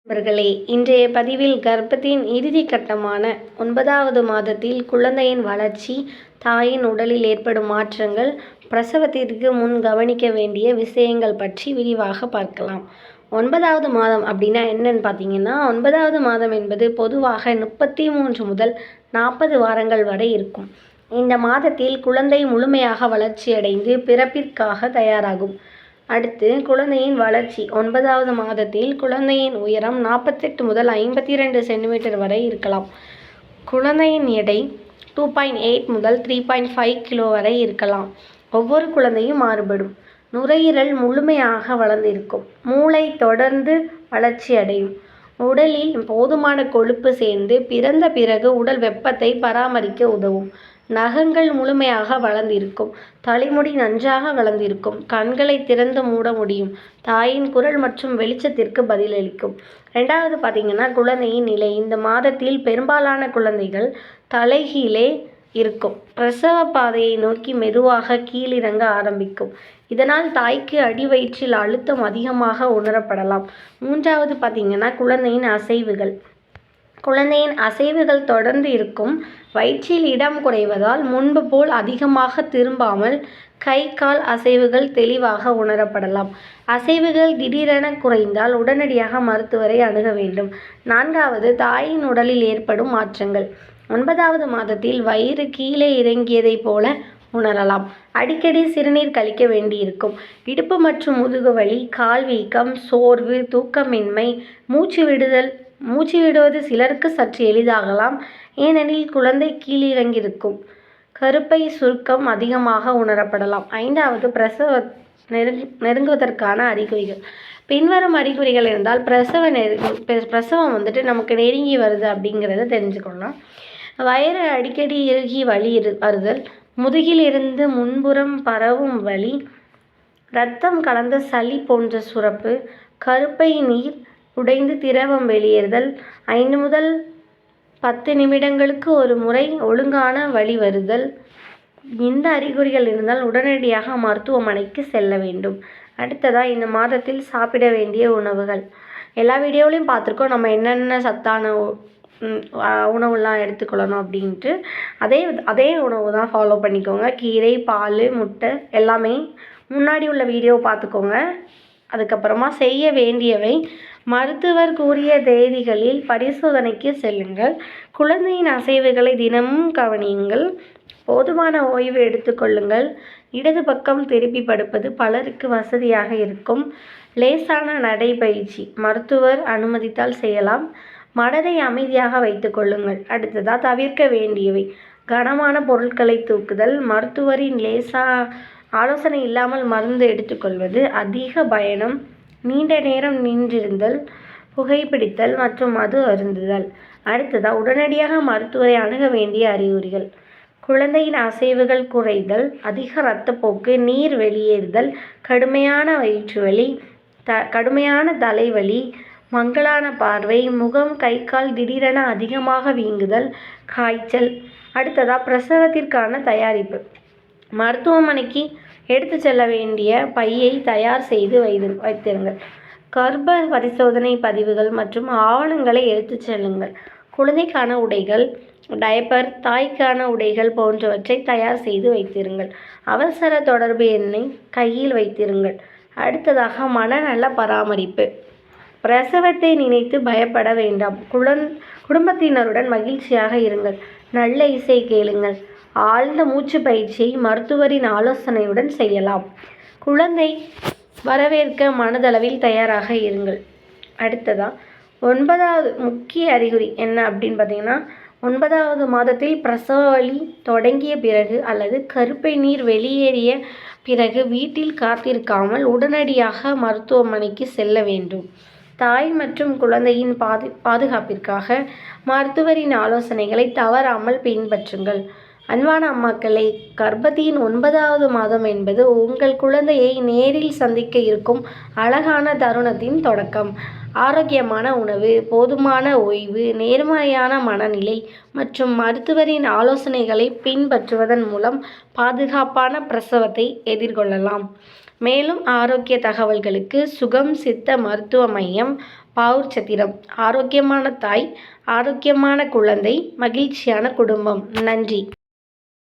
நண்பர்களே, இன்றைய பதிவில் கர்ப்பத்தின் இறுதி கட்டமான 9வது மாதத்தில் குழந்தையின் வளர்ச்சி, தாயின் உடலில் ஏற்படும் மாற்றங்கள், பிரசவத்திற்கு முன் கவனிக்க வேண்டிய விஷயங்கள் பற்றி விரிவாக பார்க்கலாம். 9வது மாதம் அப்படின்னா என்னன்னு பார்த்தீங்கன்னா, 9வது மாதம் என்பது பொதுவாக 33 முதல் 40 வாரங்கள் வரை இருக்கும். இந்த மாதத்தில் குழந்தை முழுமையாக வளர்ச்சியடைந்து பிறப்பிற்காக தயாராகும். அடுத்து குழந்தையின் வளர்ச்சி. 9வது மாதத்தில் குழந்தையின் உயரம் 48 முதல் 52 சென்டிமீட்டர் வரை இருக்கலாம். குழந்தையின் எடை 2.8 முதல் 3.5 கிலோ வரை இருக்கலாம். ஒவ்வொரு குழந்தையும் மாறுபடும். நுரையீரல் முழுமையாக வளர்ந்திருக்கும். மூளை தொடர்ந்து வளர்ச்சி அடையும். உடலில் போதுமான கொழுப்பு சேர்ந்து பிறந்த பிறகு உடல் வெப்பத்தை பராமரிக்க உதவும். நகங்கள் முழுமையாக வளர்ந்திருக்கும். தலைமுடி நன்றாக வளர்ந்திருக்கும். கண்களை திறந்து மூட முடியும். தாயின் குரல் மற்றும் வெளிச்சத்திற்கு பதிலளிக்கும். 2வது பார்த்தீங்கன்னா குழந்தையின் நிலை. இந்த மாதத்தில் பெரும்பாலான குழந்தைகள் தலைகீழே இருக்கும். பிரசவ பாதையை நோக்கி மெதுவாக கீழிறங்க ஆரம்பிக்கும். இதனால் தாய்க்கு அடிவயிற்றில் அழுத்தம் அதிகமாக உணரப்படலாம். 3வது பார்த்தீங்கன்னா குழந்தையின் அசைவுகள். குழந்தையின் அசைவுகள் தொடர்ந்து இருக்கும். வயிற்றில் இடம் குறைவதால் முன்பு போல் அதிகமாக திரும்பாமல் கை கால் அசைவுகள் தெளிவாக உணரப்படலாம். அசைவுகள் திடீரென குறைந்தால் உடனடியாக மருத்துவரை அணுக வேண்டும். 4வது தாயின் உடலில் ஏற்படும் மாற்றங்கள். 9வது மாதத்தில் வயிறு கீழே இறங்கியதைப் போல உணரலாம். அடிக்கடி சிறுநீர் கழிக்க வேண்டியிருக்கும். இடுப்பு மற்றும் முதுகு வலி, கால் வீக்கம், சோர்வு, தூக்கமின்மை, மூச்சு விடுவது சிலருக்கு சற்று எளிதாகலாம், ஏனெனில் குழந்தை கீழிறங்கியிருக்கும். கருப்பை சுருக்கம் அதிகமாக உணரப்படலாம். 5வது பிரசவம் நெருங்குவதற்கான அறிகுறிகள். பின்வரும் அறிகுறிகள் இருந்தால் பிரசவம் நமக்கு நெருங்கி வருது அப்படிங்கிறத தெரிஞ்சுக்கணும். வயிறு அடிக்கடி இறுகி வலி வருதல், முதுகில் இருந்து முன்புறம் பரவும் வலி, இரத்தம் கலந்த சளி போன்ற சுரப்பு, கருப்பை நீர் உடைந்து திரவம் வெளியேறுதல், 5 முதல் 10 நிமிடங்களுக்கு ஒரு முறை ஒழுங்கான வலி வருதல். இந்த அறிகுறிகள் இருந்தால் உடனடியாக மருத்துவமனைக்கு செல்ல வேண்டும். அடுத்ததாக இந்த மாதத்தில் சாப்பிட வேண்டிய உணவுகள். எல்லா வீடியோவிலையும் பார்த்துருக்கோம் நம்ம என்னென்ன சத்தான உணவுலாம் எடுத்துக்கொள்ளணும் அப்படின்ட்டு. அதே உணவு தான் ஃபாலோ பண்ணிக்கோங்க. கீரை, பால், முட்டை எல்லாமே முன்னாடி உள்ள வீடியோ பார்த்துக்கோங்க. அதுக்கப்புறமா செய்ய வேண்டியவை: மருத்துவர் கூறிய தேதிகளில் பரிசோதனைக்கு செல்லுங்கள். குழந்தையின் அசைவுகளை தினமும் கவனியுங்கள். போதுமான ஓய்வு எடுத்துக்கொள்ளுங்கள். இடது பக்கம் திருப்பி படுப்பது பலருக்கு வசதியாக இருக்கும். லேசான நடைபயிற்சி மருத்துவர் அனுமதித்தால் செய்யலாம். மனதை அமைதியாக வைத்துக் கொள்ளுங்கள். அடுத்ததாக தவிர்க்க வேண்டியவை: கனமான பொருட்களை தூக்குதல், மருத்துவரின் ஆலோசனை இல்லாமல் மருந்து எடுத்துக்கொள்வது, அதிக பயணம், நீண்ட நேரம் நின்றிருந்தல், புகைப்பிடித்தல் மற்றும் மது அருந்துதல். அடுத்ததாக உடனடியாக மருத்துவரை அணுக வேண்டிய அறிகுறிகள்: குழந்தையின் அசைவுகள் குறைதல், அதிக இரத்தப்போக்கு, நீர் வெளியேறுதல், கடுமையான வயிற்றுவலி, கடுமையான தலைவலி, மங்கலான பார்வை, முகம் கை கால் திடீரென அதிகமாக வீங்குதல், காய்ச்சல். அடுத்ததாக பிரசவத்திற்கான தயாரிப்பு. மருத்துவமனைக்கு எடுத்து செல்ல வேண்டிய பையை தயார் செய்து வைத்திருங்கள். கர்ப்ப பரிசோதனை பதிவுகள் மற்றும் ஆவணங்களை எடுத்துச் செல்லுங்கள். குழந்தைக்கான உடைகள், டயப்பர், தாய்க்கான உடைகள் போன்றவற்றை தயார் செய்து வைத்திருங்கள். அவசர தொடர்பு எண்ணை கையில் வைத்திருங்கள். அடுத்ததாக மனநல பராமரிப்பு. பிரசவத்தை நினைத்து பயப்பட வேண்டாம். குடும்பத்தினருடன் மகிழ்ச்சியாக இருங்கள். நல்ல இசை கேளுங்கள். ஆழ்ந்த மூச்சு பயிற்சியை மருத்துவரின் ஆலோசனையுடன் செய்யலாம். குழந்தை வரவேற்க மனதளவில் தயாராக இருங்கள். அடுத்ததாக 9வது முக்கிய அறிகுறி என்ன அப்படின்னு பார்த்தீங்கன்னா, 9வது மாதத்தில் பிரசவ வலி தொடங்கிய பிறகு அல்லது கருப்பை நீர் வெளியேறிய பிறகு வீட்டில் காத்திருக்காமல் உடனடியாக மருத்துவமனைக்கு செல்ல வேண்டும். தாய் மற்றும் குழந்தையின் பாதுகாப்பிற்காக மருத்துவரின் ஆலோசனைகளை தவறாமல் பின்பற்றுங்கள். அன்பான அம்மாக்களே, கர்ப்பத்தின் 9வது மாதம் என்பது உங்கள் குழந்தையை நேரில் சந்திக்க இருக்கும் அழகான தருணத்தின் தொடக்கம். ஆரோக்கியமான உணவு, போதுமான ஓய்வு, நேர்மறையான மனநிலை மற்றும் மருத்துவரின் ஆலோசனைகளை பின்பற்றுவதன் மூலம் பாதுகாப்பான பிரசவத்தை எதிர்கொள்ளலாம். மேலும் ஆரோக்கிய தகவல்களுக்கு சுகம் சித்த மருத்துவ மையம், பாவூர் சத்திரம். ஆரோக்கியமான தாய், ஆரோக்கியமான குழந்தை, மகிழ்ச்சியான குடும்பம். நன்றி.